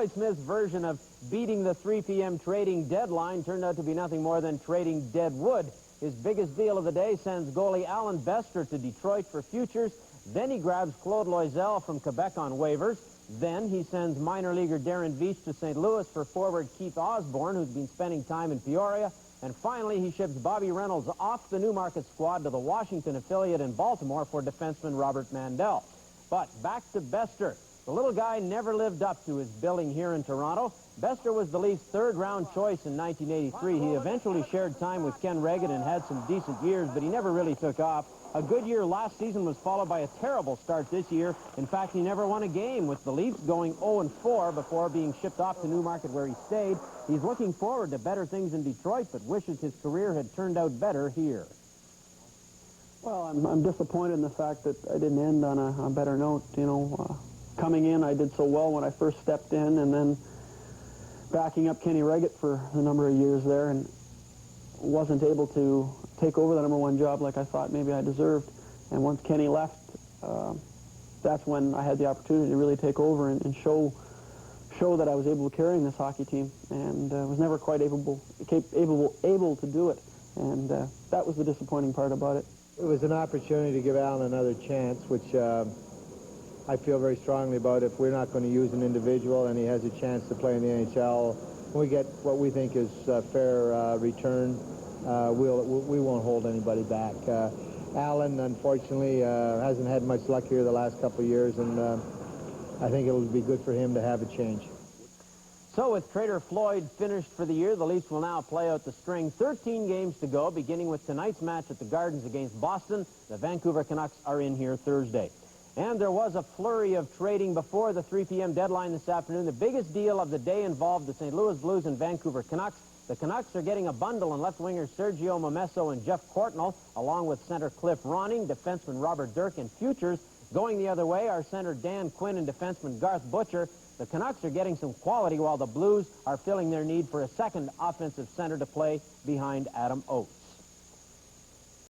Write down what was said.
Floyd Smith's version of beating the 3 p.m. trading deadline turned out to be nothing more than trading dead wood. His biggest deal of the day sends goalie Alan Bester to Detroit for futures. Then he grabs Claude Loisel from Quebec on waivers. Then he sends minor leaguer Darren Veach to St. Louis for forward Keith Osborne, who's been spending time in Peoria. And finally, he ships Bobby Reynolds off the Newmarket squad to the Washington affiliate in Baltimore for defenseman Robert Mandel. But back to Bester. The little guy never lived up to his billing here in Toronto. Bester was the Leafs' third-round choice in 1983. He eventually shared time with Ken Regan and had some decent years, but he never really took off. A good year last season was followed by a terrible start this year. In fact, he never won a game, with the Leafs going 0-4 before being shipped off to Newmarket, where he stayed. He's looking forward to better things in Detroit, but wishes his career had turned out better here. Well, I'm disappointed in the fact that I didn't end on a better note. You know, coming in, I did so well when I first stepped in, and then backing up Kenny Reggett for a number of years there, and wasn't able to take over the #1 job like I thought maybe I deserved. And once Kenny left, that's when I had the opportunity to really take over and show that I was able to carry this hockey team, and was never quite able to do it. And that was the disappointing part about it. It was an opportunity to give Alan another chance, which I feel very strongly about. If we're not going to use an individual and he has a chance to play in the NHL, when we get what we think is a fair return, we won't hold anybody back. Alan, unfortunately, hasn't had much luck here the last couple of years, and I think it will be good for him to have a change. So with Trader Floyd finished for the year, the Leafs will now play out the string. 13 games to go, beginning with tonight's match at the Gardens against Boston. The Vancouver Canucks are in here Thursday. And there was a flurry of trading before the 3 p.m. deadline this afternoon. The biggest deal of the day involved the St. Louis Blues and Vancouver Canucks. The Canucks are getting a bundle in left-wingers Sergio Momesso and Jeff Courtnall, along with center Cliff Ronning, defenseman Robert Dirk, and futures. Going the other way are center Dan Quinn and defenseman Garth Butcher. The Canucks are getting some quality, while the Blues are filling their need for a second offensive center to play behind Adam Oates.